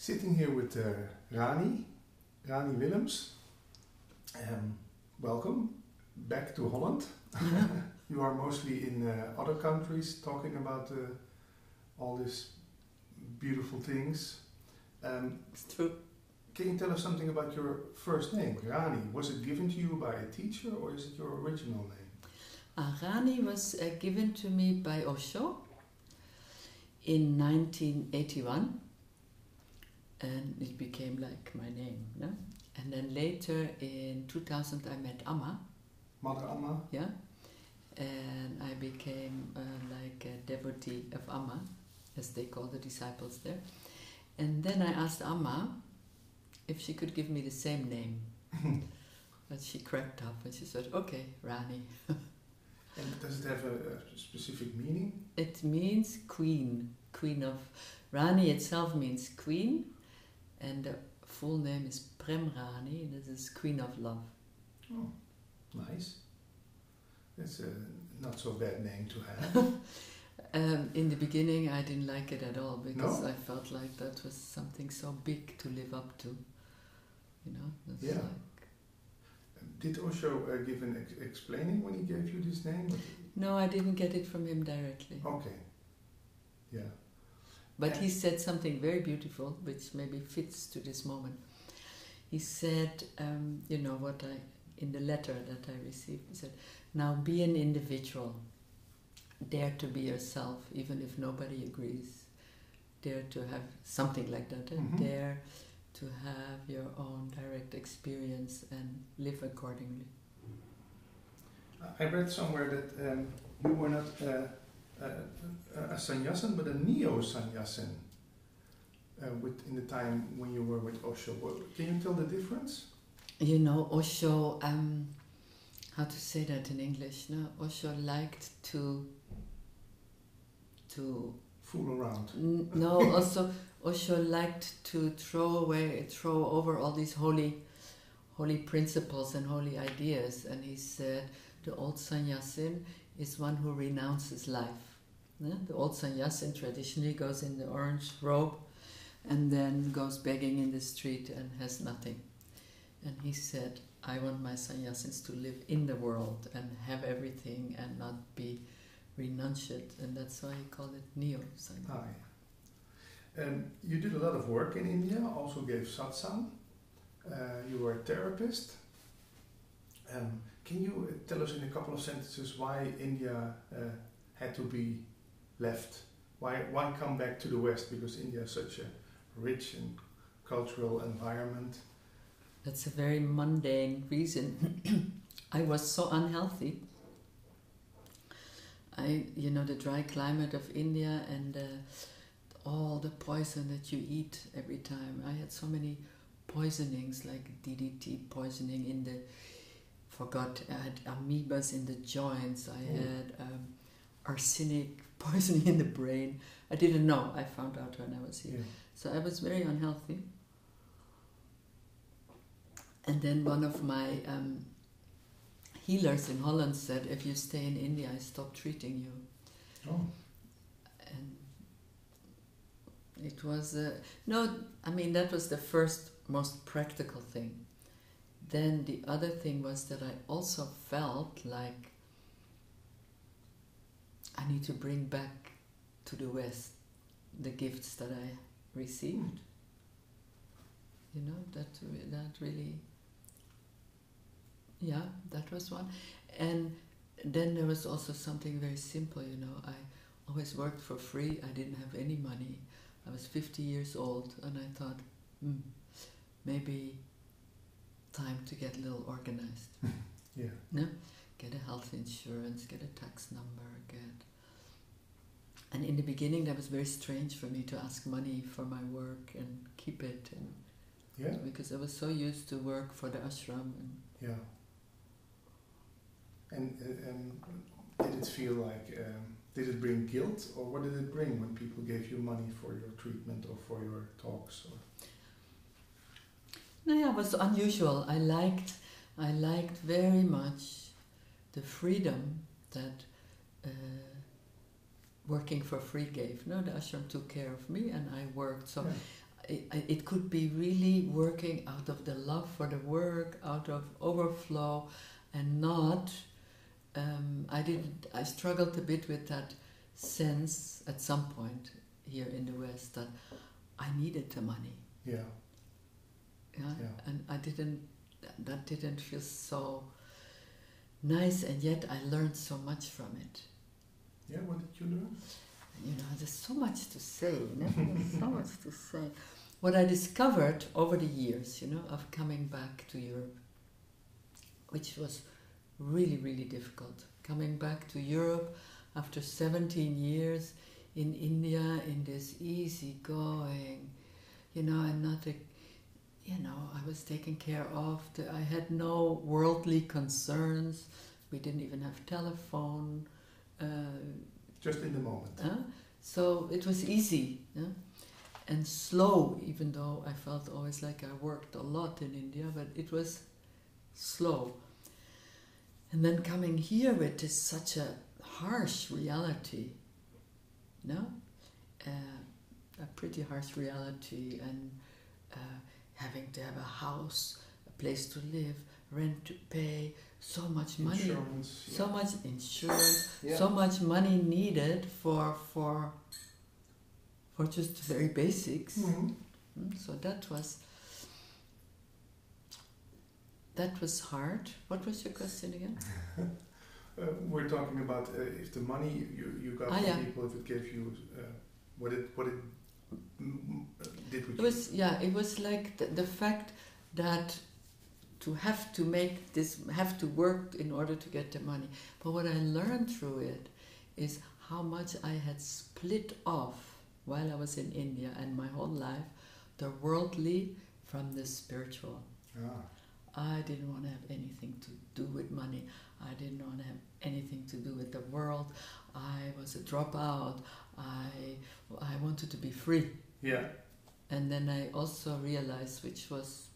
Sitting here with Rani Willems. Welcome back to Holland. You are mostly in other countries talking about all these beautiful things. It's true. Can you tell us something about your first name, Rani? Was it given to you by a teacher or is it your original name? Rani was given to me by Osho in 1981, and it became like my name. No? And then later in 2000 I met Amma. Mother Amma? Yeah. And I became like a devotee of Amma, as they call the disciples there. And then I asked Amma if she could give me the same name. But she cracked up and she said, okay, Rani. And does it have a specific meaning? It means queen. Queen of... Rani itself means queen, and the full name is Prem Rani, this is Queen of Love. Oh, nice. That's a not so bad name to have. In the beginning I didn't like it at all, because No? I felt like that was something so big to live up to. You know? That's Yeah. like... Did Osho give an explaining when he gave you this name? No, I didn't get it from him directly. Okay. Yeah. But he said something very beautiful, which maybe fits to this moment. He said, you know, what in the letter that I received, he said, now be an individual. Dare to be yourself, even if nobody agrees. Dare to have something like that. Mm-hmm. Dare to have your own direct experience and live accordingly. I read somewhere that you were not a Sanyasin, but a Neo-Sanyasin in the time when you were with Osho. Can you tell the difference? You know, Osho, how to say that in English? No, Osho liked to Fool around. No, also Osho liked to throw over all these holy principles and holy ideas, and he said the Old Sanyasin is one who renounces life. Yeah? The Old Sanyasin traditionally goes in the orange robe and then goes begging in the street and has nothing. And he said, I want my sannyasins to live in the world and have everything and not be renunciate, and that's why he called it Neo-Sanyasin. Ah, yeah. You did a lot of work in India, also gave satsang. You were a therapist. Can you tell us in a couple of sentences why India had to be left? Why come back to the West? Because India is such a rich and cultural environment. That's a very mundane reason. I was so unhealthy. You know, the dry climate of India and all the poison that you eat every time. I had so many poisonings, like DDT poisoning in the... I had amoebas in the joints. I had arsenic poisoning in the brain. I didn't know. I found out when I was here. Yeah. So I was very unhealthy. And then one of my healers in Holland said, if you stay in India, I stop treating you. Oh. And it was... that was the first, most practical thing. Then the other thing was that I also felt like I need to bring back to the West the gifts that I received. You know, that really... Yeah, that was one. And then there was also something very simple, you know. I always worked for free. I didn't have any money. I was 50 years old, and I thought, maybe time to get a little organized. Yeah. No? Get a health insurance, get a tax number, And in the beginning that was very strange for me to ask money for my work and keep it. And yeah. Because I was so used to work for the ashram. Yeah. And did it feel like, did it bring guilt, or what did it bring when people gave you money for your treatment or for your talks? Or? No, yeah, it was unusual. I liked very much the freedom that working for free gave. No, the ashram took care of me and I worked. So it could be really working out of the love for the work, out of overflow, and not. I struggled a bit with that sense at some point here in the West that I needed the money. Yeah. And that didn't feel so nice, and yet I learned so much from it. Yeah, what did you learn? There's so much to say, There's so much to say. What I discovered over the years, of coming back to Europe, which was really, really difficult. Coming back to Europe after 17 years in India, in this easygoing, and not I was taken care of. I had no worldly concerns. We didn't even have telephone. Just in the moment. So it was easy, and slow, even though I felt always like I worked a lot in India, but it was slow. And then coming here with this such a harsh reality, a pretty harsh reality, and having to have a house, a place to live, rent to pay, so much money, insurance, so much insurance, yeah. so much money needed for just very basics. Mm-hmm. So that was hard. What was your question again? We're talking about if the money you got from people, if it gave you what it did with you. It was like the fact that to have to work in order to get the money. But what I learned through it is how much I had split off while I was in India and my whole life, the worldly from the spiritual. I didn't want to have anything to do with money. I didn't want to have anything to do with the world. I was a dropout. I wanted to be free. Yeah. And then I also realized, which was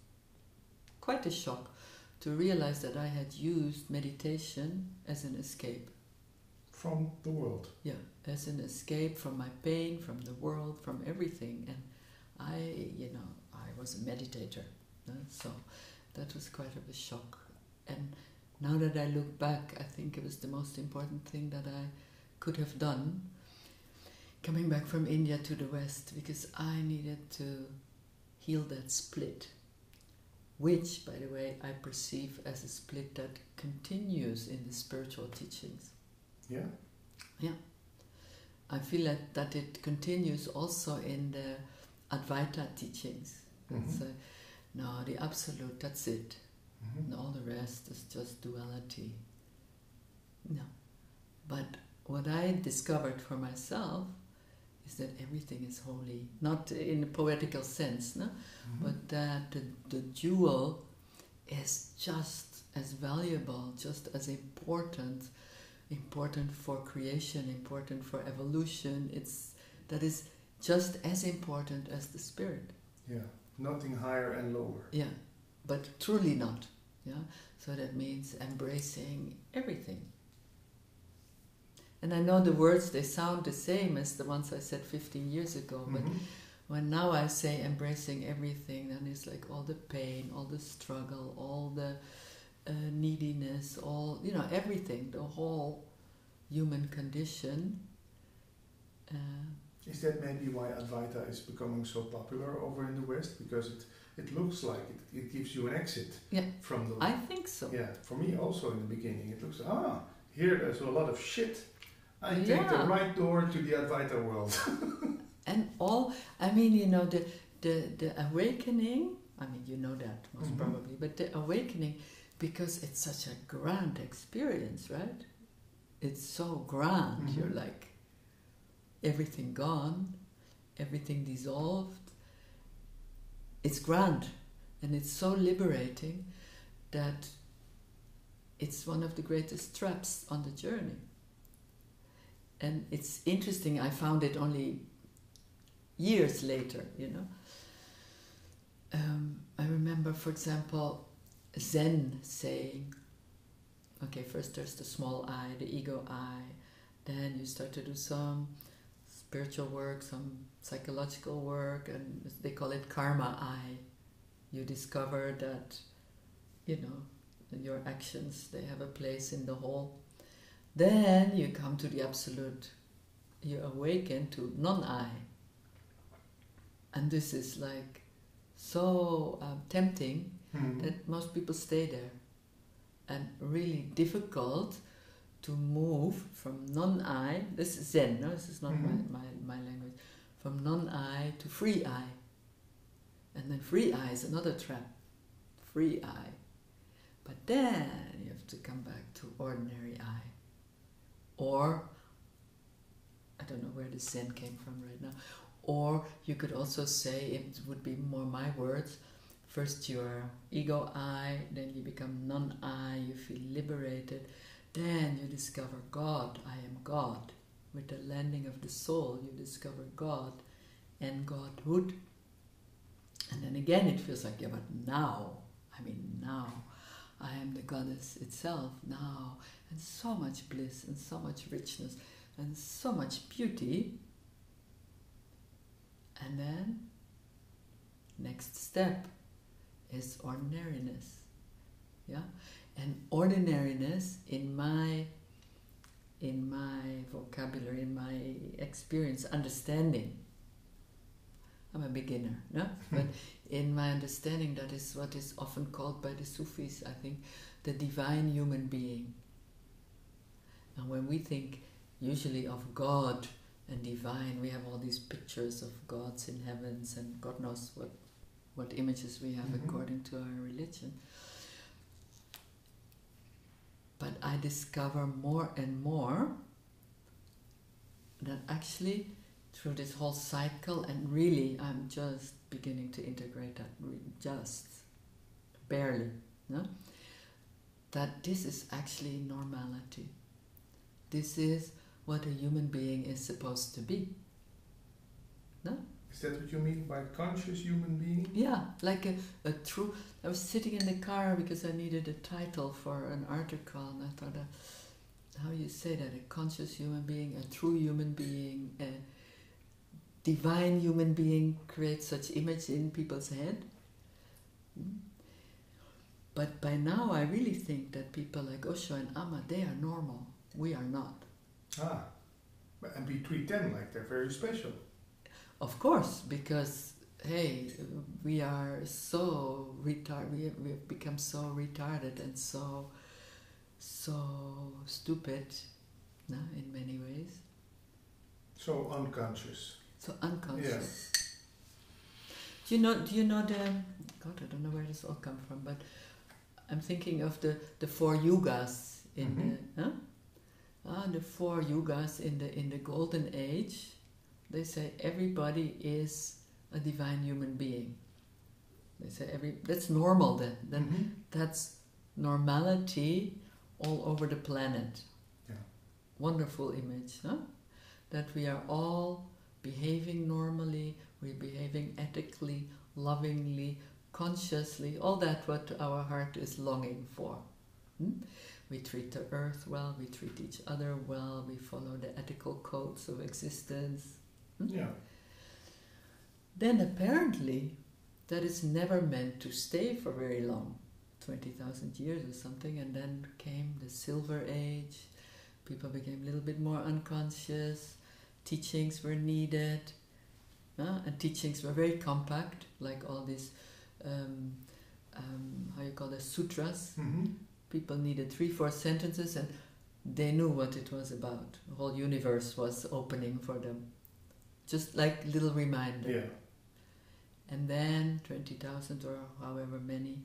quite a shock, to realize that I had used meditation as an escape. From the world. Yeah, as an escape from my pain, from the world, from everything. And I was a meditator. So that was quite of a shock. And now that I look back, I think it was the most important thing that I could have done, coming back from India to the West, because I needed to heal that split, which, by the way, I perceive as a split that continues in the spiritual teachings. Yeah? Yeah. I feel that it continues also in the Advaita teachings. Mm-hmm. No, the absolute, that's it. Mm-hmm. And all the rest is just duality. No. But what I discovered for myself is that everything is holy. Not in a poetical sense, no? Mm-hmm. But that the jewel is just as valuable, just as important for creation, important for evolution. That is just as important as the spirit. Yeah. Nothing higher and lower. Yeah, but truly not. Yeah, so that means embracing everything. And I know the words, they sound the same as the ones I said 15 years ago, but when now I say embracing everything, then it's like all the pain, all the struggle, all the neediness, all, everything, the whole human condition. Is that maybe why Advaita is becoming so popular over in the West? Because it looks like it gives you an exit from the... I think so. Yeah, for me also in the beginning, it looks, here there's a lot of shit. I take the right door to the Advaita world. And the awakening, you know that most probably, but the awakening, because it's such a grand experience, right? It's so grand, you're like, everything gone, everything dissolved. It's grand, and it's so liberating that it's one of the greatest traps on the journey. And it's interesting, I found it only years later, I remember, for example, Zen saying, okay, first there's the small I, the ego I, then you start to do some spiritual work, some psychological work, and they call it karma eye. You discover that, you know, your actions, they have a place in the whole. Then you come to the absolute. You awaken to non-I. And this is like so tempting that most people stay there. And really difficult to move from non-I. This is Zen, no? This is not my language. From non-I to free I. And then free I is another trap. Free I. But then you have to come back to ordinary I. Or, I don't know where the Zen came from right now. Or you could also say, it would be more my words, first you are ego I, then you become non-I, you feel liberated. Then you discover God, I am God. With the landing of the soul, you discover God and Godhood. And then again it feels like, yeah, but now, I am the goddess itself now. And so much bliss and so much richness and so much beauty. And then, next step is ordinariness. Yeah? And ordinariness in my vocabulary, in my experience, understanding. I'm a beginner, no? But in my understanding, that is what is often called by the Sufis, I think, the divine human being. And when we think usually of God and divine, we have all these pictures of gods in heavens and God knows what images we have according to our religion. But I discover more and more that actually through this whole cycle, and really I'm just beginning to integrate that, just barely, no? That this is actually normality. This is what a human being is supposed to be. No? Is that what you mean by conscious human being? Yeah, like a true... I was sitting in the car because I needed a title for an article, and I thought, how you say that? A conscious human being, a true human being, a divine human being creates such image in people's head. But by now I really think that people like Osho and Amma, they are normal. We are not. Ah, and we treat them like they're very special. Of course, because, hey, we are so retarded, we have become so retarded and so stupid, no, in many ways. So unconscious. So unconscious. Yeah. Do you know the... God, I don't know where this all come from, but I'm thinking of the 4 yugas in the... the 4 yugas in the golden age. They say everybody is a divine human being. They say that's normal then. Then that's normality all over the planet. Yeah. Wonderful image, huh? That we are all behaving normally, we're behaving ethically, lovingly, consciously, all that what our heart is longing for. We treat the earth well, we treat each other well, we follow the ethical codes of existence. Yeah. Then apparently that is never meant to stay for very long, 20,000 years or something, and then came the Silver Age, people became a little bit more unconscious, teachings were needed, and teachings were very compact, like all these, how you call it, sutras. People needed 3-4 sentences and they knew what it was about. The whole universe was opening for them. Just like little reminder. Yeah. And then 20,000 or however many,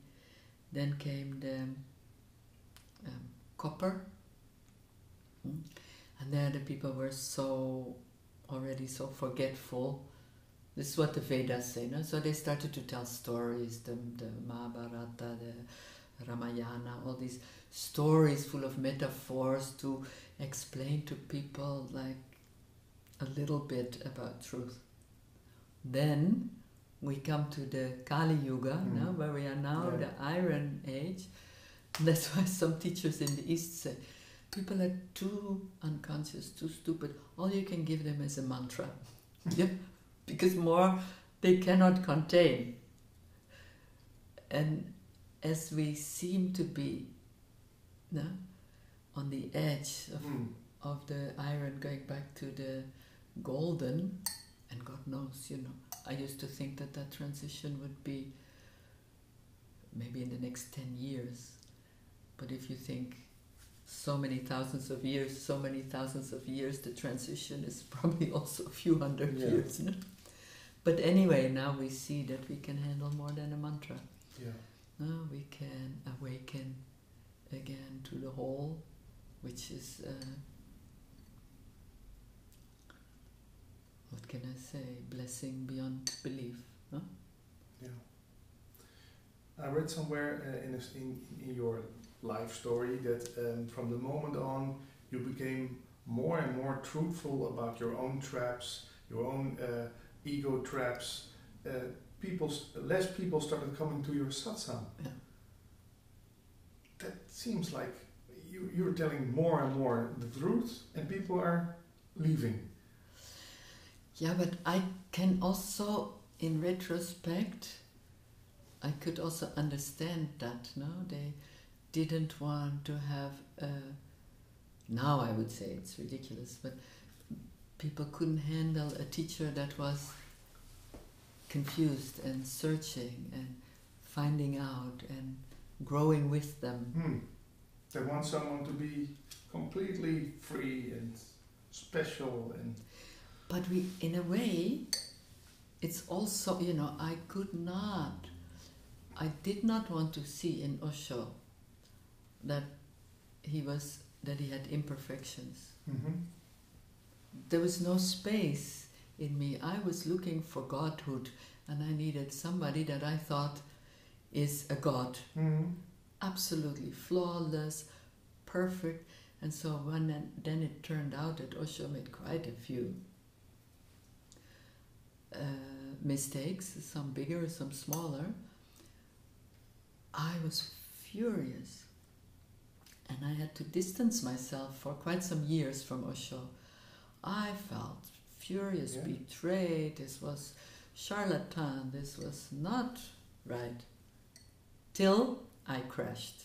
then came the copper. And there the people were already so forgetful. This is what the Vedas say, no? So they started to tell stories, the Mahabharata, the Ramayana, all these stories full of metaphors to explain to people like a little bit about truth. Then we come to the Kali Yuga, now, where we are now, the Iron Age. And that's why some teachers in the East say, people are too unconscious, too stupid. All you can give them is a mantra. Yeah? Because more they cannot contain. And as we seem to be on the edge of the iron going back to the golden, and God knows, I used to think that transition would be maybe in the next 10 years. But if you think so many thousands of years, the transition is probably also a few hundred years. But anyway, now we see that we can handle more than a mantra. Yeah. Now we can awaken again to the whole, which is, what can I say, blessing beyond belief. Huh? Yeah. I read somewhere in your life story that from the moment on you became more and more truthful about your own traps, your own ego traps. Less people started coming to your satsang. Yeah. That seems like you're telling more and more the truth, and people are leaving. Yeah, but I can also, in retrospect, I could also understand that. No, they didn't want to have. Now I would say it's ridiculous, but people couldn't handle a teacher that was confused and searching and finding out and growing with them. They want someone to be completely free and special and. But we, in a way, it's also, I did not want to see in Osho that he had imperfections. Mm-hmm. There was no space in me. I was looking for godhood, and I needed somebody that I thought is a god. Mm-hmm. Absolutely flawless, perfect. And so then it turned out that Osho made quite a few mistakes, some bigger, some smaller. I was furious, and I had to distance myself for quite some years from Osho. I felt furious, betrayed. This was charlatan, this was not right, till I crashed.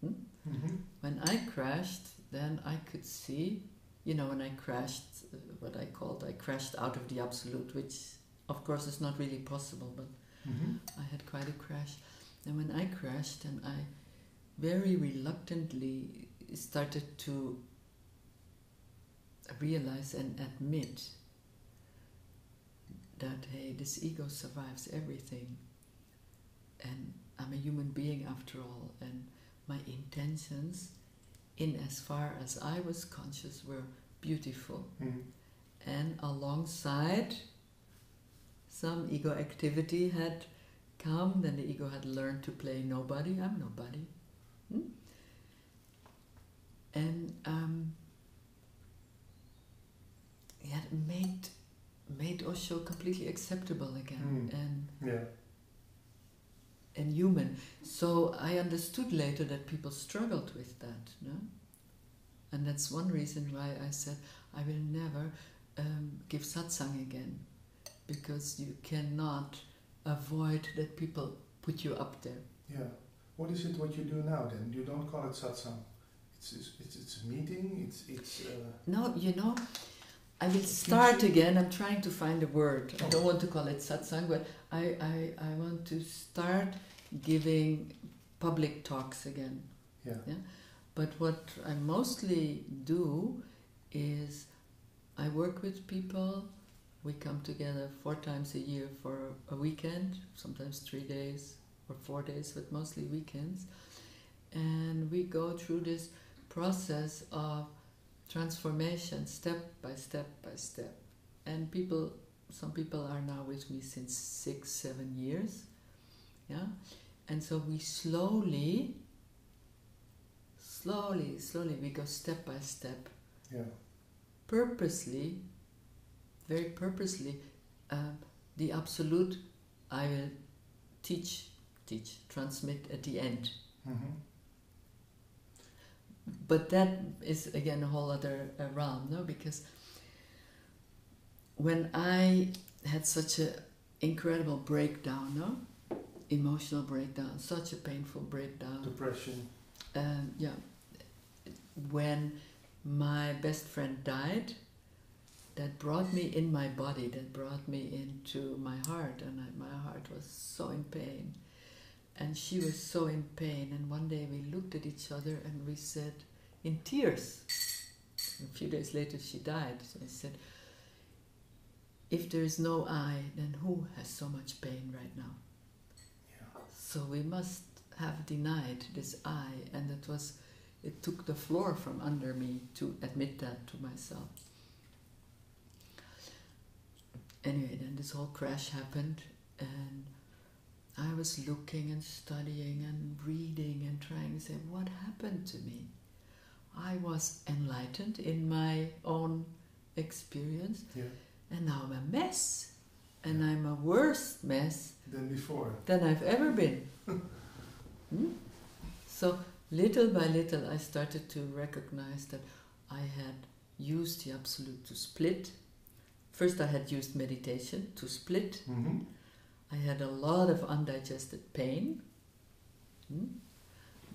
Mm-hmm. When I crashed, then I could see, when I crashed, what I crashed out of the absolute, which of course is not really possible, but I had quite a crash. And when I crashed, and I very reluctantly started to realize and admit that, hey, this ego survives everything, and I'm a human being after all, and my intentions, in as far as I was conscious, were beautiful. And alongside, some ego activity had come, then the ego had learned to play nobody. I'm nobody. And it made Osho completely acceptable again and human. So I understood later that people struggled with that, no? And that's one reason why I said I will never give satsang again, because you cannot avoid that people put you up there. Yeah. What is it what you do now then? You don't call it satsang. It's a meeting. It's. No, I will start again. I'm trying to find a word. I don't want to call it satsang, but I want to start giving public talks again. Yeah. But what I mostly do is I work with people. We come together 4 times a year for a weekend, sometimes 3 days or 4 days, but mostly weekends. And we go through this process of transformation, step by step by step. And some people are now with me since 6-7 years. Yeah. And so we slowly, we go step by step. Yeah. Purposely, very purposely, the absolute I will teach, transmit at the end. But that is again a whole other realm, no? Because when I had such an incredible breakdown, no? Emotional breakdown, such a painful breakdown. Depression. Yeah. When my best friend died, that brought me in my body, that brought me into my heart, and my heart was so in pain. And she was so in pain, and one day we looked at each other and we said, in tears, a few days later she died, so I said, if there is no I, then who has so much pain right now? Yeah. So we must have denied this I, and it took the floor from under me to admit that to myself. Anyway, then this whole crash happened, and I was looking and studying and reading and trying to say, what happened to me? I was enlightened in my own experience, Yeah. and now I'm a mess. And I'm a worse mess Than before. than I've ever been. So little by little I started to recognize that I had used the Absolute to split. First I had used meditation to split. Mm-hmm. I had a lot of undigested pain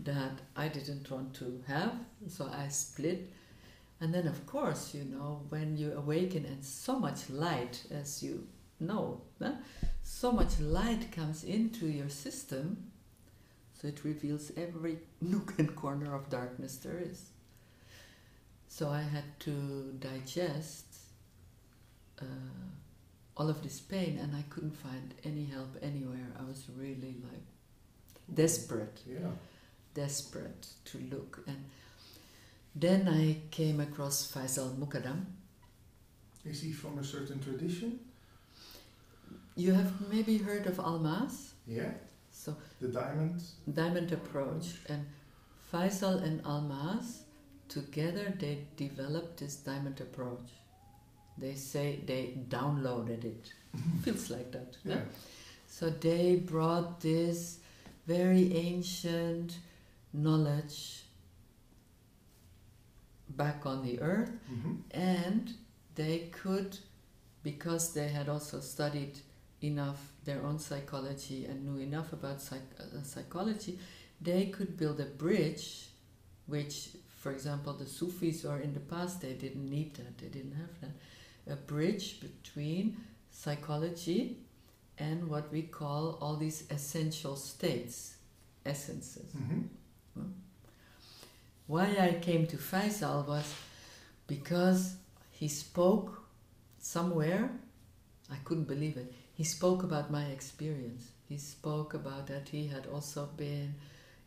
that I didn't want to have, so I split. And then of course, you know, when you awaken and so much light, as you know, so much light comes into your system, so it reveals every nook and corner of darkness there is. So I had to digest all of this pain, and I couldn't find any help anywhere. I was really like desperate to look. And then I came across Faisal Muqaddam. Is he from a certain tradition? You have maybe heard of Almas? Yeah. So The diamond approach. And Faisal and Almas together, they developed this diamond approach. They say they downloaded it. Feels like that. Yeah. So they brought this very ancient knowledge back on the earth, and they could, because they had also studied enough their own psychology and knew enough about psychology, they could build a bridge, which, for example, the Sufis, or in the past, they didn't need that, they didn't have that, a bridge between psychology and what we call all these essential states, essences. Why I came to Faisal was because he spoke somewhere, I couldn't believe it, he spoke about my experience. He spoke about that he had also been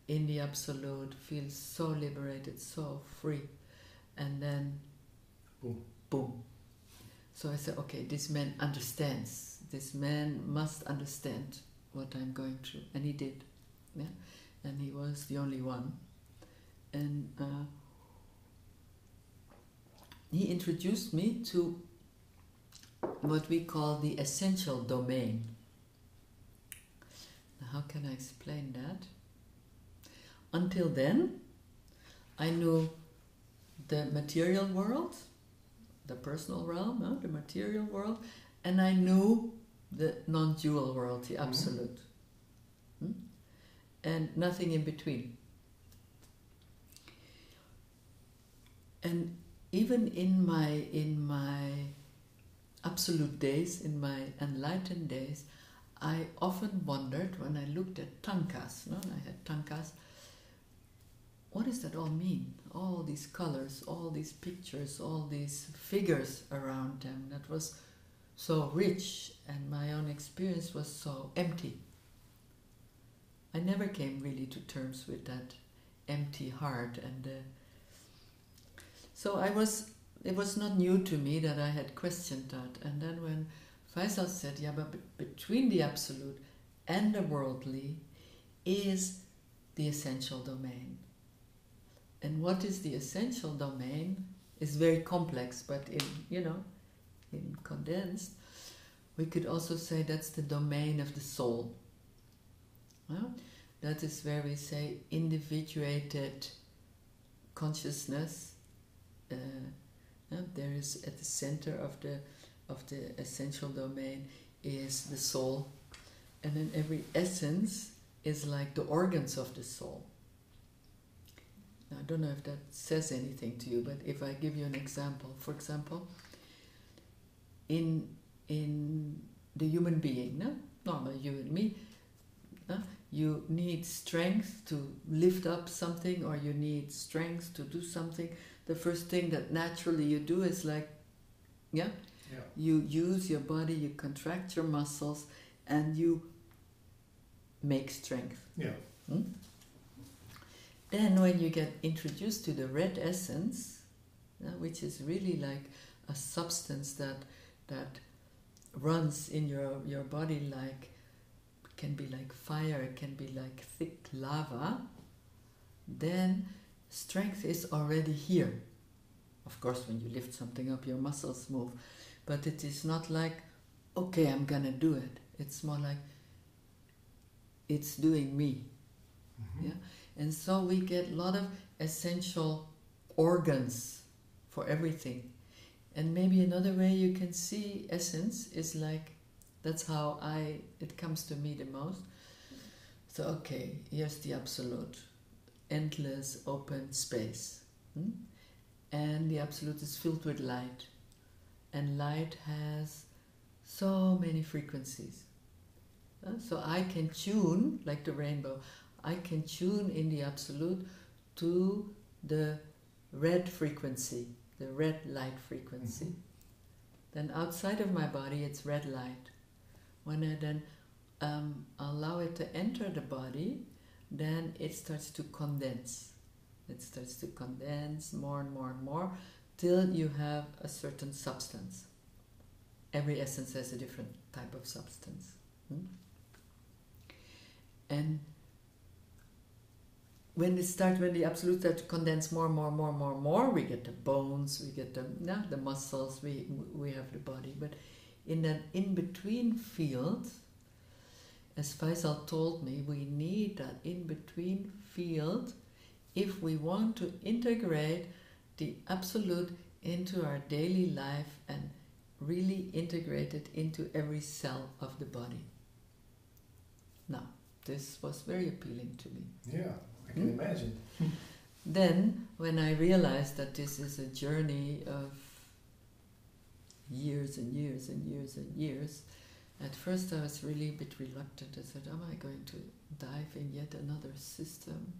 in the Absolute, feels so liberated, so free. And then, boom. So I said, okay, this man understands. This man must understand what I'm going through. And he did. Yeah? And he was the only one. And he introduced me to what we call the essential domain. Now, how can I explain that? Until then, I knew the material world, the personal realm, the material world, and I knew the non-dual world, the Absolute. And nothing in between. And even in my Absolute days, in my enlightened days, I often wondered when I looked at tankas, I had tankas, what does that all mean? All these colors, all these pictures, all these figures around them, that was so rich, and my own experience was so empty. I never came really to terms with that empty heart, and so it was not new to me that I had questioned that. And then when Faisal said, yeah, but between the Absolute and the worldly is the essential domain. And what is the essential domain is very complex, but in condensed, we could also say that's the domain of the soul. Well, that is where we say individuated consciousness. There is at the center of the essential domain is the soul, and then every essence is like the organs of the soul. Now, I don't know if that says anything to you, but if I give you an example, for example, in the human being, no? Normal you and me, you need strength to lift up something, or you need strength to do something. The first thing that naturally you do is like, you use your body, you contract your muscles, and you make strength. Yeah. Then when you get introduced to the red essence, which is really like a substance that runs in your body, like, can be like fire, it can be like thick lava, then strength is already here. Of course, when you lift something up, your muscles move, but it is not like, okay, I'm gonna do it. It's more like, it's doing me. Mm-hmm. Yeah, and so we get a lot of essential organs for everything. And maybe another way you can see essence is like, that's how it comes to me the most. So, okay, here's the absolute, endless open space. And the absolute is filled with light. And light has so many frequencies. So I can tune, like the rainbow, I can tune in the absolute to the red frequency, the red light frequency. Mm-hmm. Then outside of my body, it's red light. When I then allow it to enter the body, then it starts to condense. It starts to condense more and more and more till you have a certain substance. Every essence has a different type of substance. And when the absolute starts to condense more, we get the bones, we get the muscles, we have the body. But in that in-between field, as Faisal told me, we need that in-between field if we want to integrate the absolute into our daily life and really integrate it into every cell of the body. Now, this was very appealing to me. Yeah, I can imagine. Then, when I realized that this is a journey of years and years and years and years, at first I was really a bit reluctant. I said, am I going to dive in yet another system?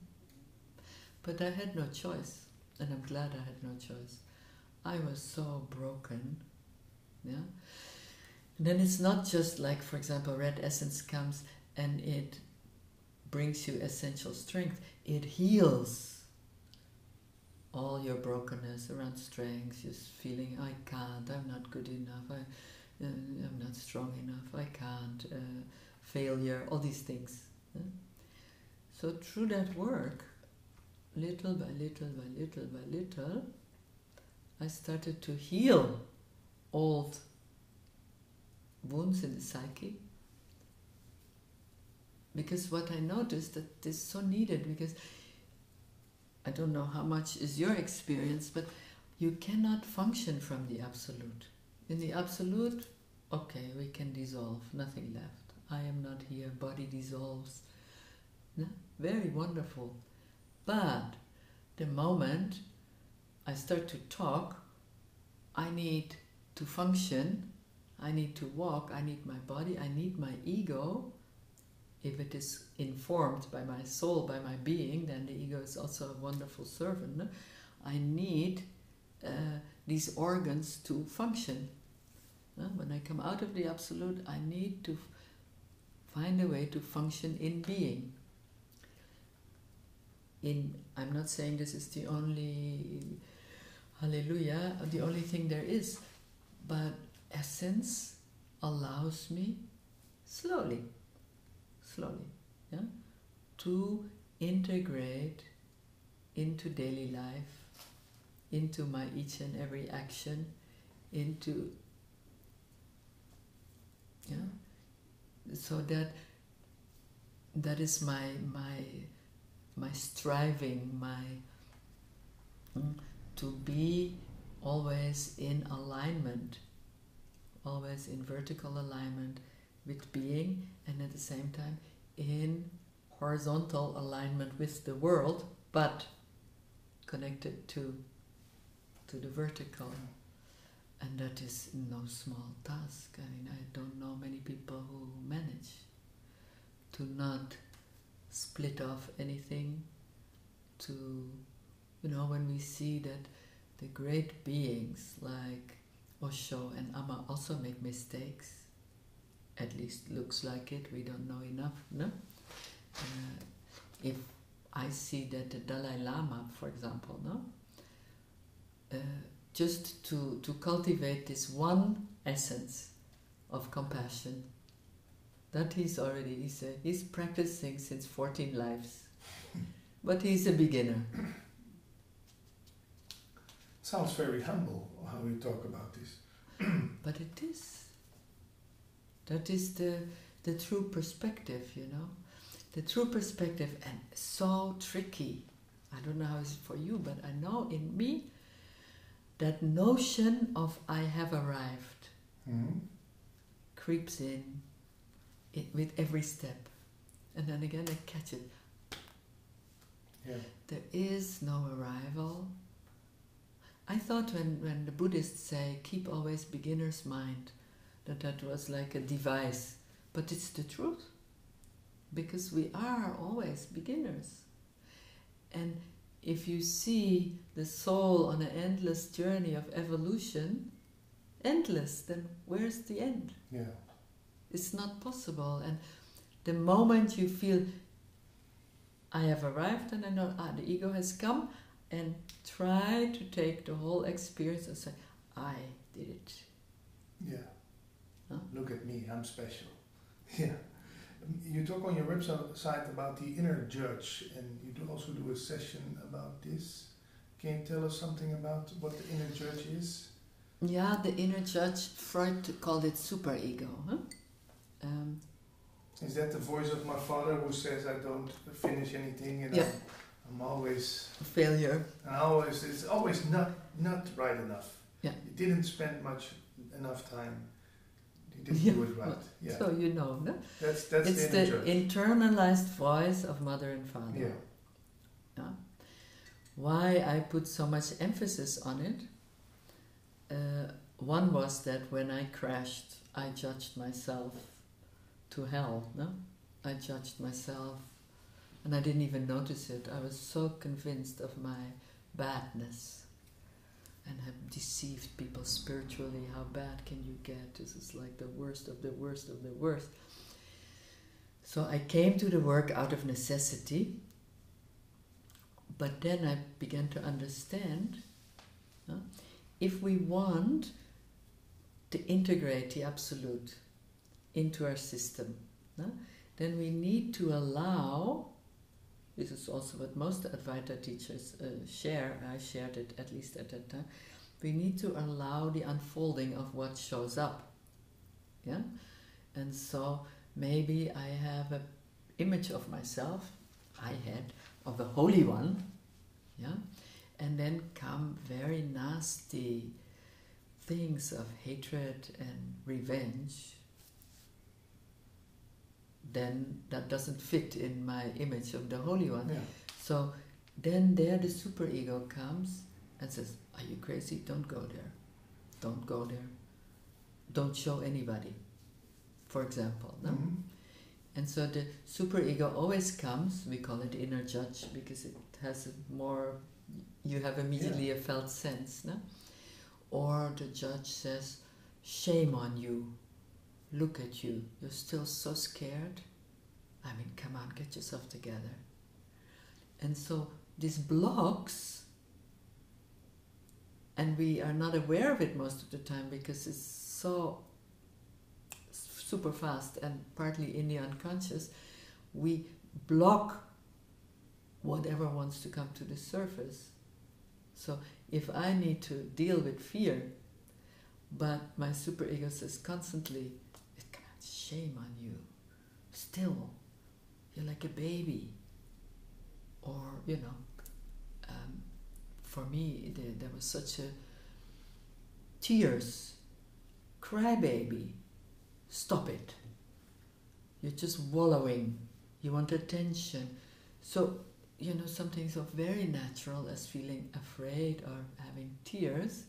But I had no choice, and I'm glad I had no choice. I was so broken, yeah. And then it's not just like, for example, red essence comes and it brings you essential strength. It heals all your brokenness around strengths, just feeling, I can't, I'm not good enough, I'm not strong enough, I can't, failure, all these things. Yeah? So through that work, little by little by little by little, I started to heal old wounds in the psyche. Because what I noticed that is so needed, because I don't know how much is your experience, but you cannot function from the absolute. In the absolute, okay, we can dissolve, nothing left. I am not here, body dissolves. No? Very wonderful. But the moment I start to talk, I need to function, I need to walk, I need my body, I need my ego. If it is informed by my soul, by my being, then the ego is also a wonderful servant. No? I need these organs to function. When I come out of the absolute, I need to find a way to function in being. I'm not saying this is the only, hallelujah, the only thing there is, but essence allows me slowly, yeah, to integrate into daily life, into my each and every action, into, yeah, so that is my striving, to be always in alignment, always in vertical alignment with being, and at the same time in horizontal alignment with the world, but connected to the vertical. And that is no small task. I mean, I don't know many people who manage to not split off anything, to, when we see that the great beings like Osho and Amma also make mistakes, at least looks like it, we don't know enough, no? If I see that the Dalai Lama, for example, no? Just to cultivate this one essence of compassion, that he's practicing since 14 lives, but he's a beginner. Sounds very humble how you talk about this. But it is. That is the true perspective, the true perspective, and so tricky. I don't know how it's for you, but I know in me that notion of I have arrived creeps in with every step. And then again I catch it. Yeah. There is no arrival. I thought when the Buddhists say, keep always beginner's mind, that was like a device. But it's the truth. Because we are always beginners. And if you see the soul on an endless journey of evolution, endless, then where's the end? Yeah. It's not possible. And the moment you feel, I have arrived and I know, the ego has come, and try to take the whole experience and say, I did it. Yeah. Huh? Look at me, I'm special. Yeah. You talk on your website about the inner judge, and you also do a session about this. Can you tell us something about what the inner judge is? Yeah, the inner judge, Freud called it superego. Huh? Is that the voice of my father who says I don't finish anything and yeah. I'm always a failure, and it's always not right enough. Yeah. You didn't spend enough time. You didn't do it right. Well, yeah. So no? That's it's the the internalized voice of mother and father. Yeah. Yeah. Why I put so much emphasis on it? One was that when I crashed, I judged myself to hell. No, I judged myself, and I didn't even notice it. I was so convinced of my badness, and have deceived people spiritually. How bad can you get? This is like the worst of the worst of the worst. So I came to the work out of necessity, but then I began to understand, if we want to integrate the Absolute into our system, then we need to allow, this is also what most Advaita teachers share, I shared it at least at that time, we need to allow the unfolding of what shows up. Yeah? And so maybe I have an image of myself, of the Holy One, yeah? And then come very nasty things of hatred and revenge, then that doesn't fit in my image of the Holy One. Yeah. So then there the superego comes and says, are you crazy? Don't go there. Don't go there. Don't show anybody, for example. No? Mm-hmm. And so the superego always comes, we call it inner judge, because it has a more, you have immediately a felt sense. No? Or the judge says, shame on you. Look at you. You're still so scared. I mean, come on, get yourself together. And so this blocks, and we are not aware of it most of the time because it's so super fast and partly in the unconscious. We block whatever wants to come to the surface. So if I need to deal with fear, but my superego says constantly, shame on you, still, you're like a baby, or for me, there was such a tears, crybaby. Stop it. You're just wallowing. You want attention. So, something so very natural as feeling afraid or having tears,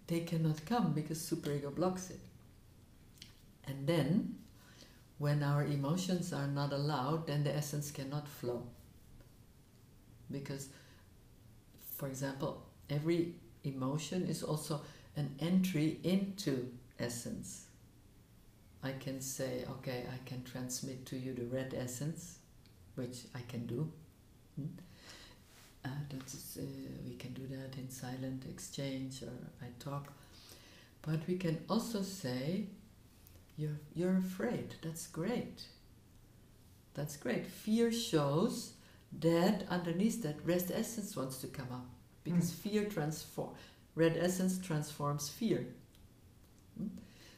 they cannot come because superego blocks it. And then, when our emotions are not allowed, then the essence cannot flow. Because, for example, every emotion is also an entry into essence. I can say, okay, I can transmit to you the red essence, which I can do. We can do that in silent exchange, or I talk. But we can also say, you're afraid. That's great. That's great. Fear shows that underneath that red essence wants to come up. Because red essence transforms fear.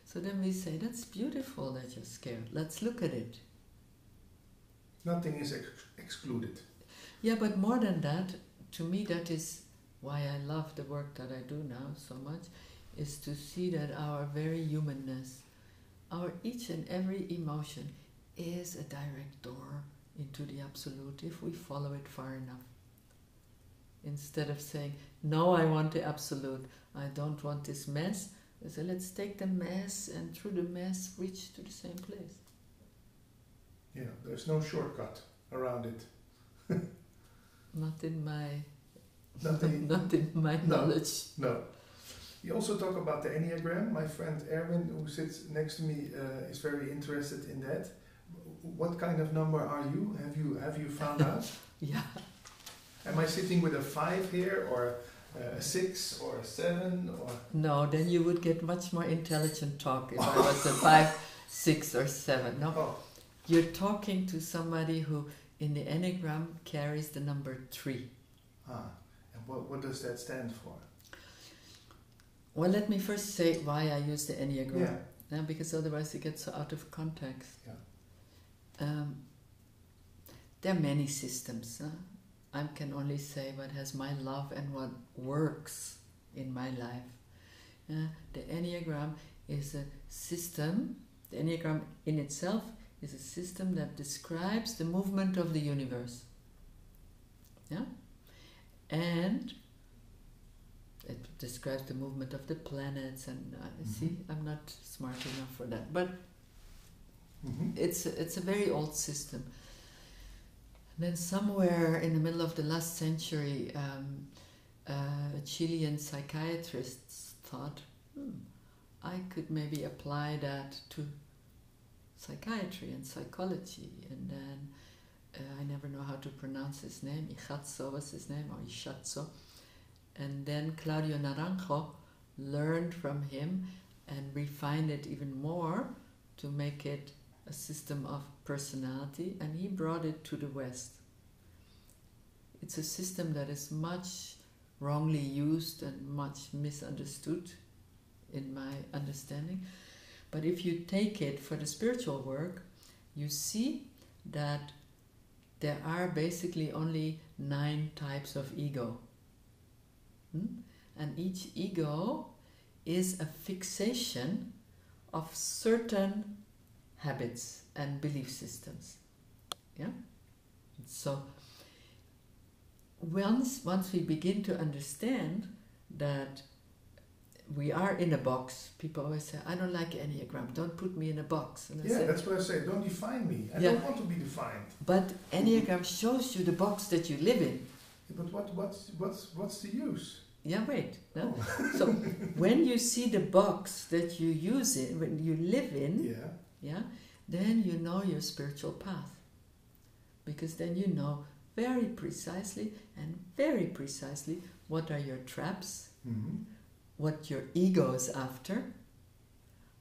So then we say, that's beautiful that you're scared. Let's look at it. Nothing is excluded. Yeah, but more than that, to me that is why I love the work that I do now so much, is to see that our very humanness, our each and every emotion is a direct door into the Absolute if we follow it far enough. Instead of saying, no, I want the Absolute, I don't want this mess, I say, let's take the mess and through the mess reach to the same place. Yeah, there's no shortcut around it. Not in my No. knowledge. No. You also talk about the Enneagram. My friend Erwin, who sits next to me, is very interested in that. What kind of number are you? Have you found out? Yeah. Am I sitting with a 5 here, or a 6, or a 7, or? No, then you would get much more intelligent talk if I was a 5, 6, or 7. No, You're talking to somebody who, in the Enneagram, carries the number 3. And what does that stand for? Well, let me first say why I use the Enneagram. Yeah. Because otherwise it gets so out of context. Yeah. There are many systems. I can only say what has my love and what works in my life. The Enneagram is a system. The Enneagram in itself is a system that describes the movement of the universe. Yeah? And it describes the movement of the planets, and see, I'm not smart enough for that. But it's a very old system. And then somewhere in the middle of the last century, a Chilean psychiatrist thought, I could maybe apply that to psychiatry and psychology. And then I never know how to pronounce his name. Ichatso was his name, or Ishatso. And then Claudio Naranjo learned from him and refined it even more to make it a system of personality, and he brought it to the West. It's a system that is much wrongly used and much misunderstood in my understanding. But if you take it for the spiritual work, you see that there are basically only 9 types of ego. And each ego is a fixation of certain habits and belief systems. Yeah? So once we begin to understand that we are in a box, people always say, I don't like Enneagram, don't put me in a box. And I say, that's what I say, don't define me. I don't want to be defined. But Enneagram shows you the box that you live in. But what's the use? Yeah, wait. No? So when you see the box that you use it, when you live in, then you know your spiritual path. Because then you know very precisely what are your traps, what your ego is after,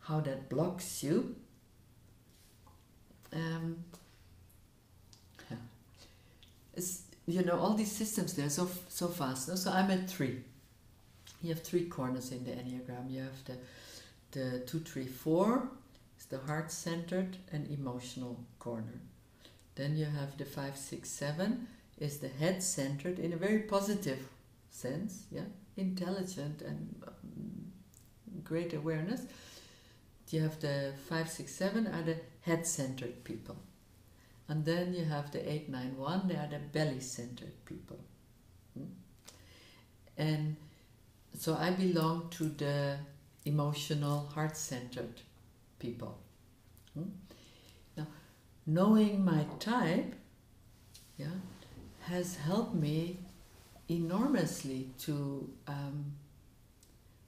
how that blocks you. All these systems, they're so fast. No? So I'm at 3. You have 3 corners in the Enneagram. You have the 2, 3, 4, it's the heart-centered and emotional corner. Then you have the 5, 6, 7, is the head-centered in a very positive sense, yeah, intelligent and great awareness. You have the 5, 6, 7 are the head-centered people. And then you have the 8, 9, 1, they are the belly-centered people. And so I belong to the emotional, heart-centered people. Now, knowing my type, yeah, has helped me enormously to,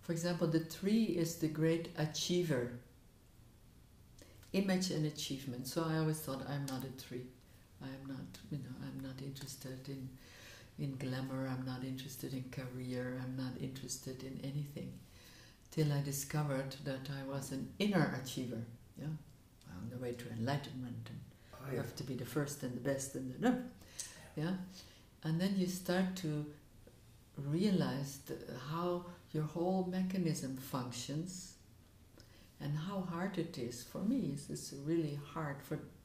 for example, the 3 is the great achiever. Image and achievement. So I always thought I'm not a 3. I'm not, I'm not interested in glamour. I'm not interested in career. I'm not interested in anything. Till I discovered that I was an inner achiever. Yeah, on the way to enlightenment, and have to be the first and the best and the yeah. And then you start to realize how your whole mechanism functions. And how hard it is for me. It's really hard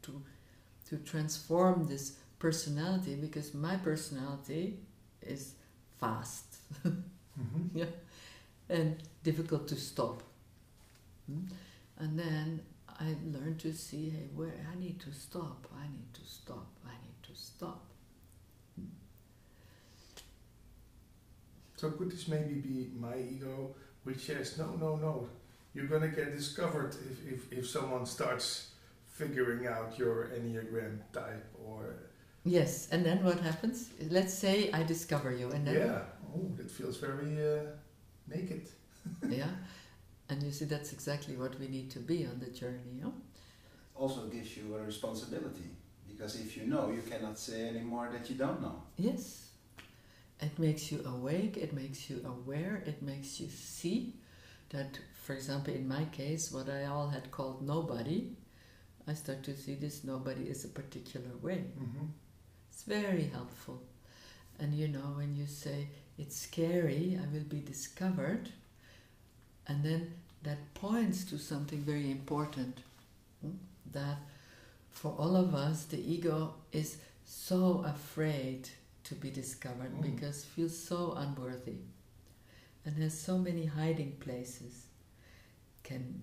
to transform this personality, because my personality is fast, yeah, and difficult to stop. And then I learned to see, hey, where I need to stop. I need to stop. I need to stop. So could this maybe be my ego, which says, no. You're going to get discovered if someone starts figuring out your Enneagram type, or... Yes, and then what happens? Let's say I discover you, and then... Yeah, oh, that feels very naked. Yeah, and you see, that's exactly what we need to be on the journey, yeah? Also gives you a responsibility, because if you know, you cannot say anymore that you don't know. Yes, it makes you awake, it makes you aware, it makes you see that, for example, in my case, what I all had called nobody, I start to see this nobody is a particular way. It's very helpful. And when you say, it's scary, I will be discovered, and then that points to something very important, that for all of us, the ego is so afraid to be discovered, because it feels so unworthy. And has so many hiding places. Can,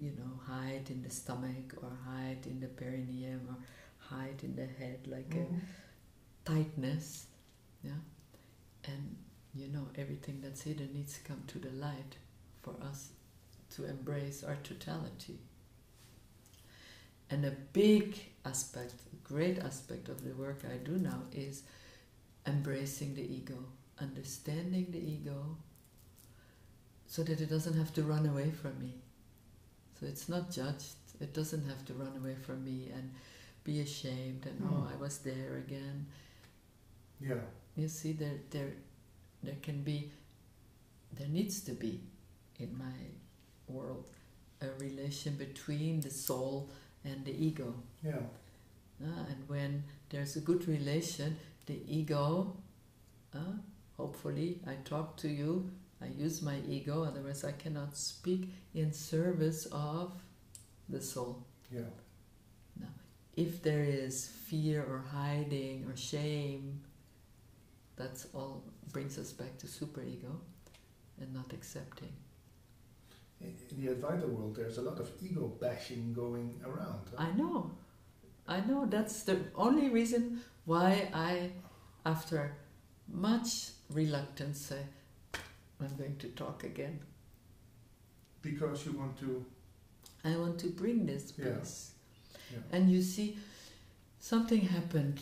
hide in the stomach, or hide in the perineum, or hide in the head, like a tightness. Yeah? And, everything that's hidden needs to come to the light for us to embrace our totality. And a big aspect, a great aspect of the work I do now is embracing the ego, understanding the ego, so that it doesn't have to run away from me. So it's not judged. It doesn't have to run away from me and be ashamed and, I was there again. Yeah. You see, there needs to be, in my world, a relation between the soul and the ego. Yeah. And when there's a good relation, the ego, hopefully I talk to you, I use my ego, otherwise I cannot speak in service of the soul. Yeah. Now, if there is fear or hiding or shame, that's all brings us back to superego and not accepting. In the Advaita world, there's a lot of ego bashing going around. Huh? I know. That's the only reason why I, after much reluctance, say, I'm going to talk again. Because you want to... I want to bring this peace. Yeah. And you see, something happened.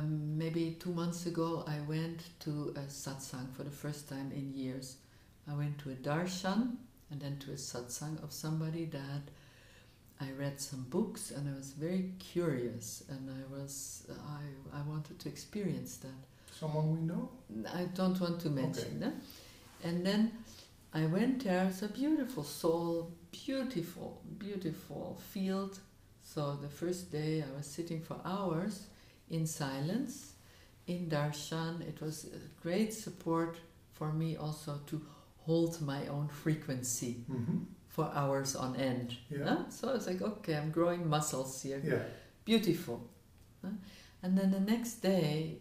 Maybe 2 months ago, I went to a satsang for the first time in years. I went to a darshan and then to a satsang of somebody that I read some books, and I was very curious, and I wanted to experience that. Someone we know? I don't want to mention that. And then I went there. It's a beautiful soul, beautiful, beautiful field. So the first day I was sitting for hours in silence, in darshan. It was a great support for me also to hold my own frequency for hours on end. Yeah. So I was like, okay, I'm growing muscles here. Yeah. Beautiful. And then the next day,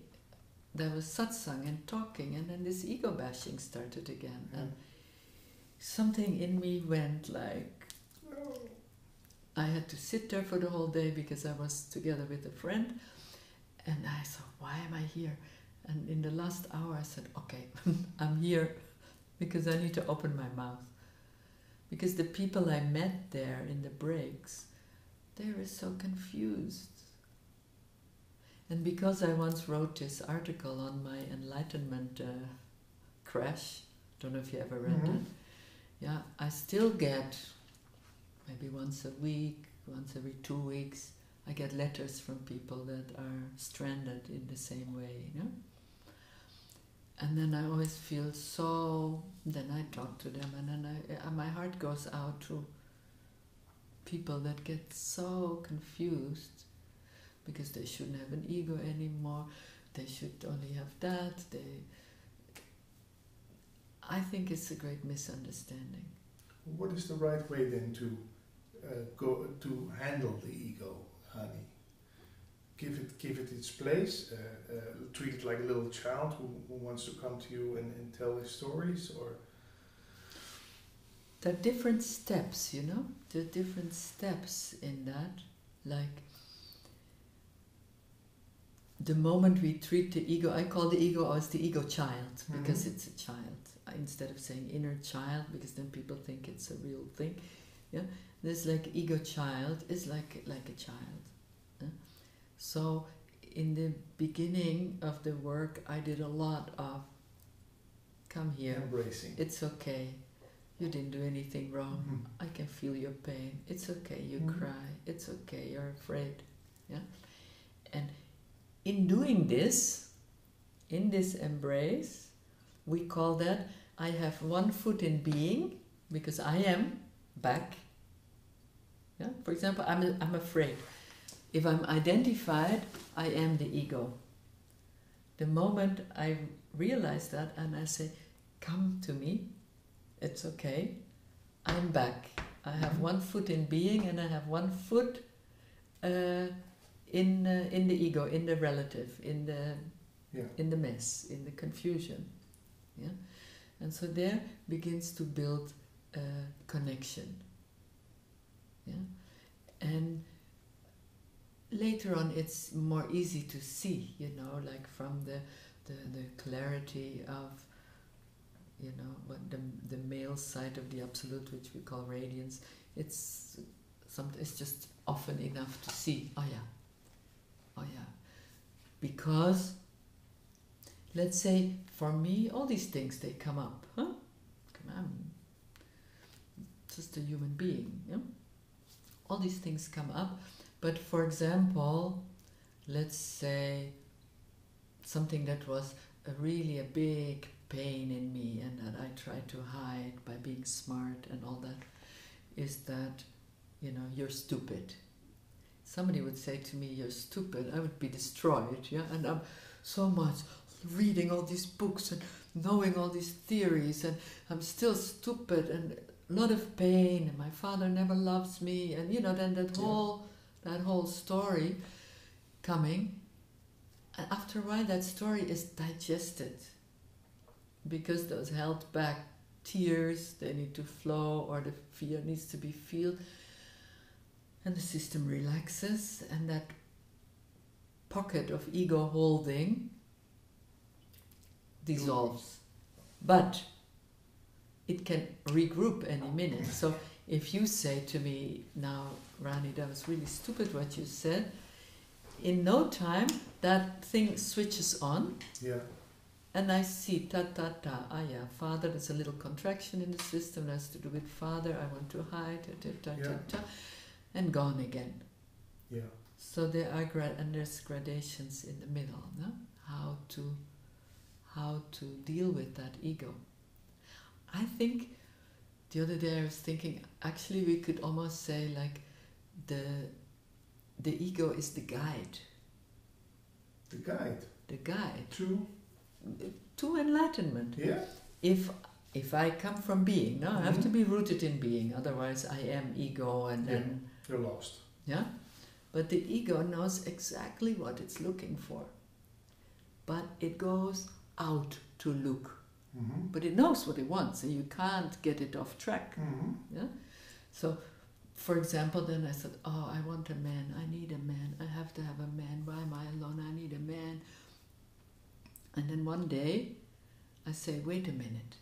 there was satsang and talking, and then this ego bashing started again. And something in me went like, I had to sit there for the whole day because I was together with a friend, and I thought, why am I here? And in the last hour I said, okay, I'm here because I need to open my mouth. Because the people I met there in the breaks, they were so confused. And because I once wrote this article on my enlightenment crash, don't know if you ever read it, yeah, I still get, maybe once a week, once every 2 weeks, I get letters from people that are stranded in the same way, you know? And then I always feel so, then I talk to them, and then my heart goes out to people that get so confused because they shouldn't have an ego anymore, they should only have that, I think it's a great misunderstanding. What is the right way then to go to handle the ego, Rani? Give it its place. Treat it like a little child who wants to come to you and tell his stories, or there are different steps, you know. There are different steps in that. Like the moment we treat the ego, I call the ego as the ego child because it's a child. Instead of saying inner child, because then people think it's a real thing. Yeah, this like ego child is like a child. Yeah? So in the beginning of the work, I did a lot of come here. Embracing. It's okay. You didn't do anything wrong. I can feel your pain. It's okay. You cry. It's okay. You're afraid. Yeah. And in doing this, in this embrace, we call that I have one foot in being because I am back. Yeah. For example, I'm afraid. If I'm identified, I am the ego. The moment I realize that and I say, come to me, it's okay, I'm back. I have one foot in being and I have one foot in the ego, in the relative, in the mess, in the confusion. Yeah? And so there begins to build connection. Yeah? And later on it's more easy to see, you know, like from the clarity of, you know, what the male side of the absolute, which we call radiance. It's just often enough to see, oh yeah, because let's say for me all these things, they come up, come on, just a human being, yeah? All these things come up. But for example, let's say something that was really a big pain in me and that I tried to hide by being smart and all that, is that, you know, you're stupid. Somebody would say to me, you're stupid, I would be destroyed, yeah? And I'm so much reading all these books and knowing all these theories, and I'm still stupid and a lot of pain, and my father never loves me, and you know, then that whole story coming. And after a while that story is digested because those held back tears, they need to flow, or the fear needs to be felt, and the system relaxes, and that pocket of ego holding dissolves. But it can regroup any minute. So if you say to me now, Rani, that was really stupid what you said, in no time that thing switches on. Yeah. And I see father, there's a little contraction in the system, that has to do with father, I want to hide, and gone again. Yeah. So there are there's gradations in the middle, no? How to deal with that ego. I think the other day I was thinking, actually we could almost say like the ego is the guide. The guide. The guide. To enlightenment. Yeah. If I come from being, no, I have to be rooted in being, otherwise I am ego and then you're lost. Yeah? But the ego knows exactly what it's looking for. but it goes out to look. Mm-hmm. But it knows what it wants, and you can't get it off track. Mm-hmm. Yeah. So, for example, then I said, "Oh, I want a man. I need a man. I have to have a man. Why am I alone? I need a man." And then one day, I say, "Wait a minute.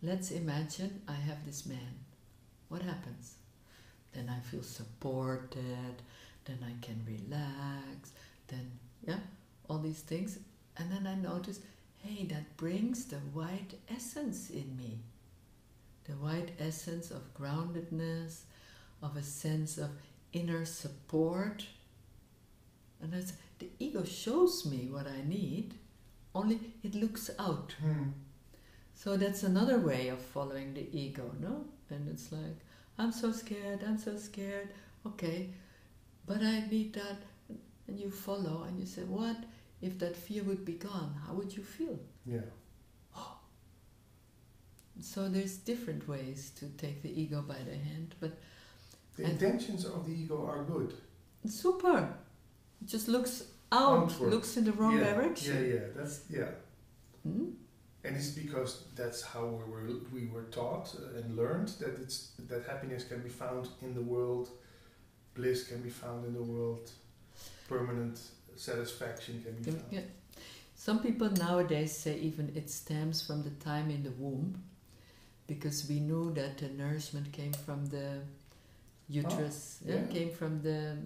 Let's imagine I have this man. What happens?" Then I feel supported. Then I can relax. Then, yeah, all these things. And then I notice, hey, that brings the white essence in me. The white essence of groundedness, of a sense of inner support. And I say, the ego shows me what I need, only it looks out. Mm. So that's another way of following the ego, no? And it's like, I'm so scared, okay, but I need that. And you follow and you say, what if that fear would be gone? How would you feel? Yeah. So there's different ways to take the ego by the hand, but The intentions of the ego are good. super. It just looks out, Outward. looks in the wrong Yeah, direction. Yeah, that's, yeah. Hmm? And it's because that's how we were taught and learned that happiness can be found in the world, bliss can be found in the world, permanent satisfaction can be found. Yeah. Some people nowadays say even it stems from the time in the womb, because we knew that the nourishment came from the uterus, yeah. came from the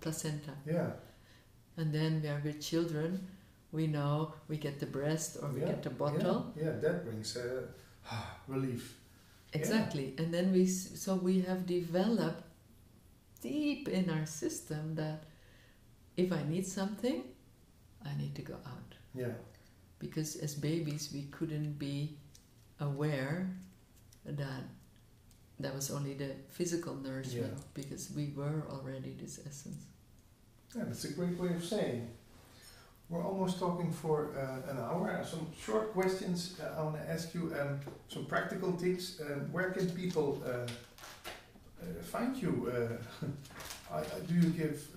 placenta. Yeah. And then when we're children, we know we get the breast or we get the bottle. Yeah, that brings relief. Exactly. And then we have developed deep in our system that if I need something, I need to go out. Yeah. Because as babies we couldn't be aware that that was only the physical nourishment, because we were already this essence. Yeah, that's a great way of saying. We're almost talking for an hour. Some short questions. I want to ask you some practical things. Where can people find you? Do you give?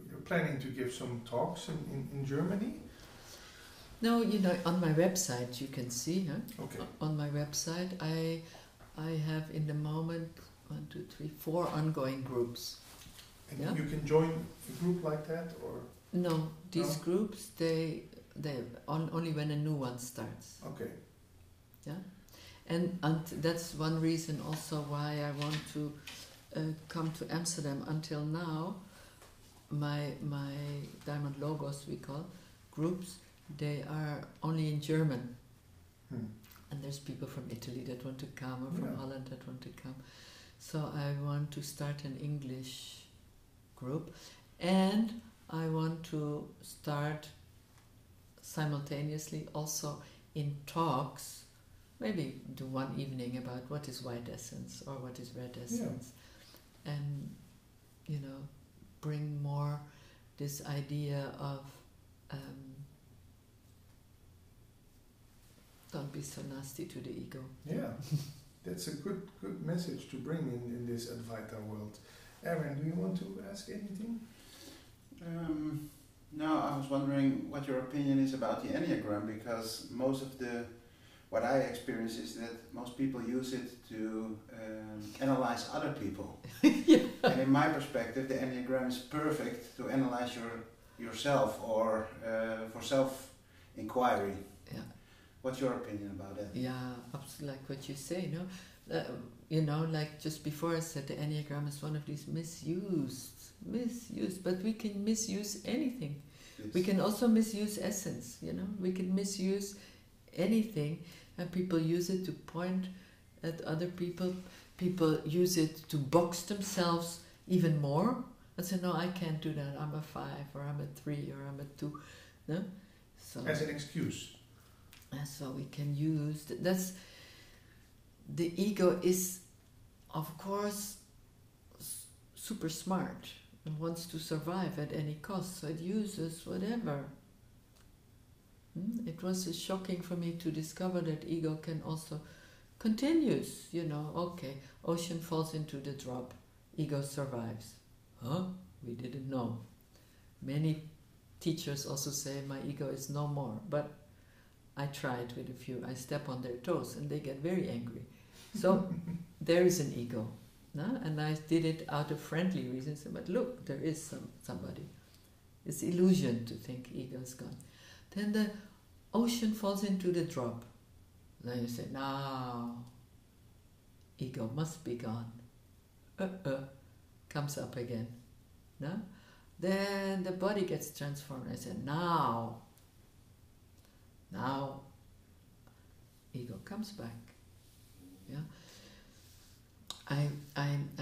You're planning to give some talks in Germany? No, on my website you can see. Huh? Okay. On my website, I have in the moment 1, 2, 3, 4 ongoing groups. And you can join a group like that, or? No, these groups they only when a new one starts. Okay. Yeah, and that's one reason also why I want to come to Amsterdam. Until now, my Diamond Logos, we call groups, they are only in German. And there's people from Italy that want to come, or from Holland that want to come. So I want to start an English group, and I want to start simultaneously also in talks, maybe do one evening about what is white essence or what is red essence, and bring more this idea of don't be so nasty to the ego. Yeah, that's a good message to bring in this Advaita world. Aaron, do you want to ask anything? No, I was wondering what your opinion is about the Enneagram, because most of what I experience is that most people use it to analyze other people. And in my perspective, the Enneagram is perfect to analyze yourself or for self-inquiry. Yeah. What's your opinion about that? Yeah, absolutely, like what you say, like just before I said the Enneagram is one of these misused, but we can misuse anything. Yes. We can also misuse essence, we can misuse anything, and people use it to point at other people. People use it to box themselves even more and say, no, I can't do that, I'm a 5 or I'm a 3 or I'm a 2. No? So, as an excuse. So we can use that's the ego is, of course, super smart and wants to survive at any cost, so it uses whatever. It was shocking for me to discover that ego can also continues, okay, ocean falls into the drop, ego survives. We didn't know. Many teachers also say my ego is no more, but I tried with a few. I step on their toes and they get very angry. So there is an ego. No? And I did it out of friendly reasons, but look, there is somebody. It's illusion to think ego is gone. Then the ocean falls into the drop. Then you say, now, ego must be gone. Comes up again. No? Then the body gets transformed. I say, now, ego comes back. Yeah. I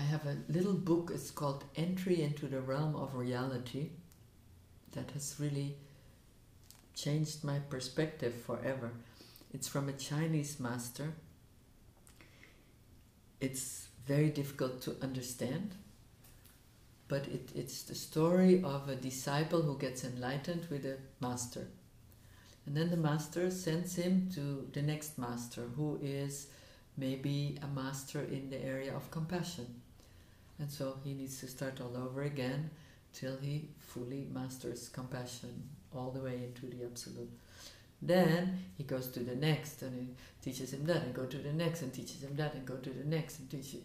have a little book, it's called Entry into the Realm of Reality, that has really changed my perspective forever. It's from a Chinese master. It's very difficult to understand, but it's the story of a disciple who gets enlightened with a master. And then the master sends him to the next master, who is maybe a master in the area of compassion. And so he needs to start all over again till he fully masters compassion all the way into the absolute. Then he goes to the next and he teaches him that, and go to the next and teaches him that, and go to the next and teaches,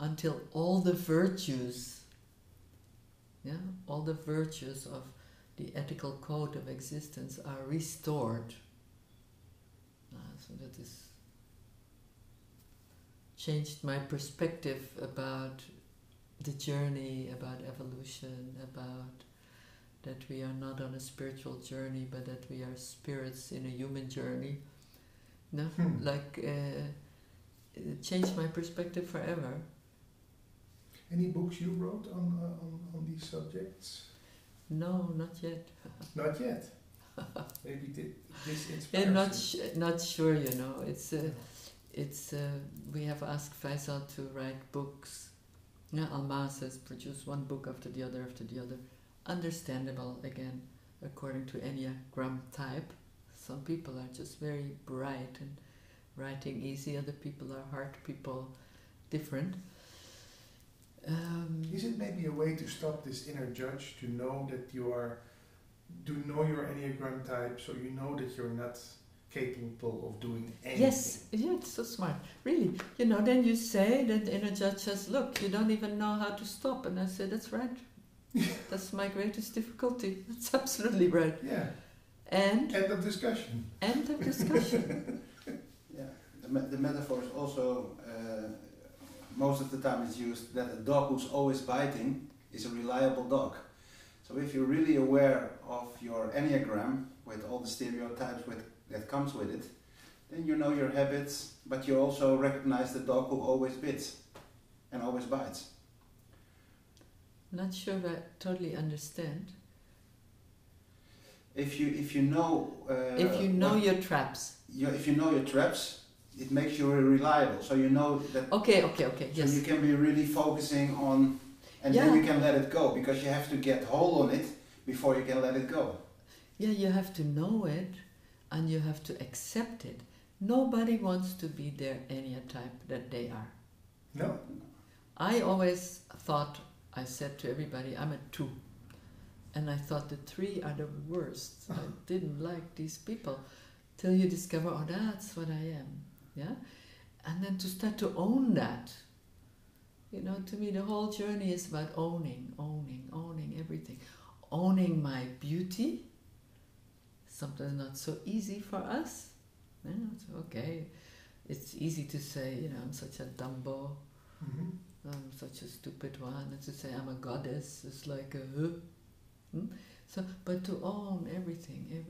until all the virtues, all the virtues of the ethical code of existence are restored. So that is changed my perspective about the journey, about evolution, about that we are not on a spiritual journey, but that we are spirits in a human journey. No, it changed my perspective forever. Any books you wrote on these subjects? No, not yet. Not yet. Maybe this inspires you. Not sure. It's we have asked Faisal to write books. Almas has produced one book after the other. Understandable, again, according to Enneagram type. Some people are just very bright and writing easy. Other people are hard people, different. Is it maybe a way to stop this inner judge, to know that to know your Enneagram type, so you know that you're not capable of doing anything? Yes, it's so smart. Really, then you say that the inner judge says, look, you don't even know how to stop. And I say, that's right. That's my greatest difficulty. That's absolutely right. Yeah. And end of discussion. End of discussion. Yeah. The metaphor is also, most of the time it's used that a dog who's always biting is a reliable dog. So if you're really aware of your Enneagram, with all the stereotypes that comes with it, then you know your habits, but you also recognize the dog who always bits and always bites. Not sure I totally understand. If you know your traps. If you know your traps, it makes you reliable. So you know that. Okay. Yes. So you can be really focusing on, and then you can let it go, because you have to get hold on it before you can let it go. Yeah, you have to know it, and you have to accept it. Nobody wants to be their Enneatype that they are. No. I always thought, I said to everybody, I'm a 2. And I thought the 3 are the worst. I didn't like these people. Till you discover, oh, that's what I am. Yeah? And then to start to own that. To me the whole journey is about owning everything. Owning my beauty. Sometimes not so easy for us. It's okay. It's easy to say, I'm such a dumbo. Mm-hmm. I'm such a stupid one. And to say I'm a goddess is like a So, but to own everything, then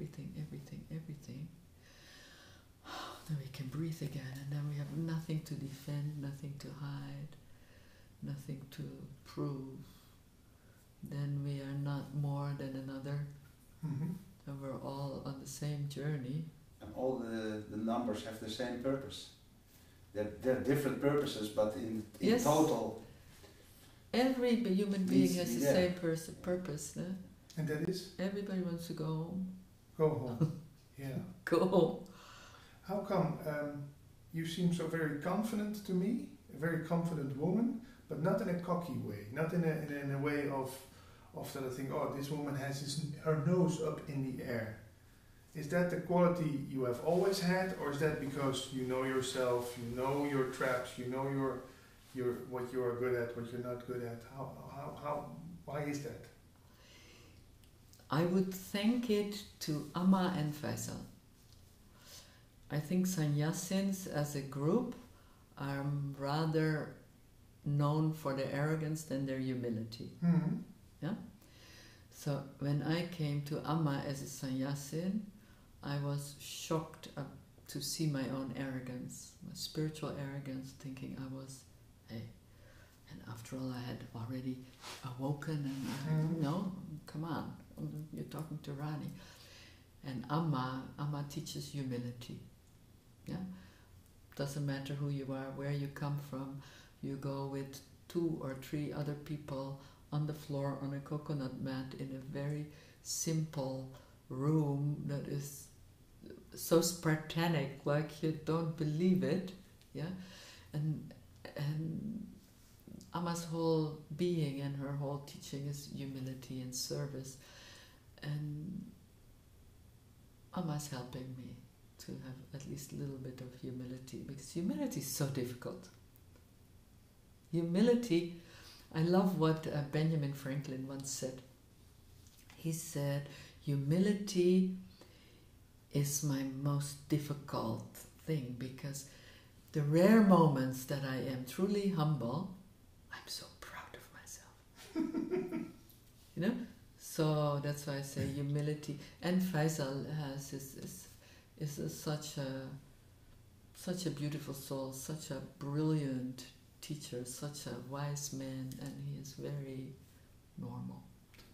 we can breathe again, and then we have nothing to defend, nothing to hide, nothing to prove. Then we are not more than another, and we're all on the same journey. And all the numbers have the same purpose. They're different purposes, but in total, every human being has the same purpose. No? And that is? Everybody wants to go home. Go home. Yeah. Go home. How come you seem so very confident to me, a very confident woman, but not in a cocky way, not in a way of often I think, oh, this woman has her nose up in the air. Is that the quality you have always had, or is that because you know yourself, you know your traps, you know your what you are good at, what you're not good at? Why is that? I would thank it to Amma and Faisal. I think sannyasins as a group are rather known for their arrogance than their humility. Mm-hmm. Yeah. So when I came to Amma as a sannyasin, I was shocked to see my own arrogance, my spiritual arrogance, thinking I was, hey, and after all I had already awoken and no, come on, you're talking to Rani. And Amma teaches humility. Yeah, doesn't matter who you are, where you come from. You go with 2 or 3 other people on the floor on a coconut mat in a very simple room that is so Spartanic, like you don't believe it. Yeah, and Amma's whole being and her whole teaching is humility and service, and Amma's helping me to have at least a little bit of humility, because humility is so difficult. Humility, I love what Benjamin Franklin once said. He said, humility is my most difficult thing, because the rare moments that I am truly humble, I'm so proud of myself. You know? So that's why I say humility. And Faisal has such a beautiful soul, such a brilliant teacher, such a wise man, and he is very normal.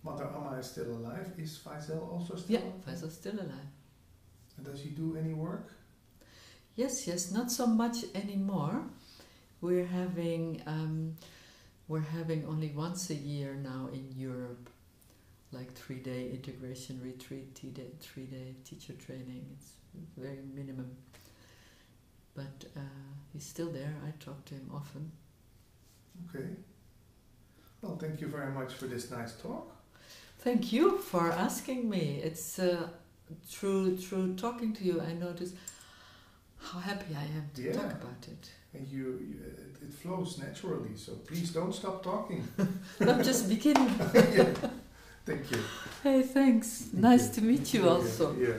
Mother Amma is still alive. Is Faisal also still alive? Yeah, Faisal's still alive. And does he do any work? Yes, not so much anymore. We're having only once a year now in Europe, like 3-day integration retreat, 3-day teacher training. It's very minimum. But he's still there. I talk to him often. Okay. Well, thank you very much for this nice talk. Thank you for asking me. It's through talking to you, I notice how happy I am to talk about it. And it flows naturally, so please don't stop talking. I'm just beginning. Yeah. Thank you. Hey, thanks. Nice to meet you also. Yeah.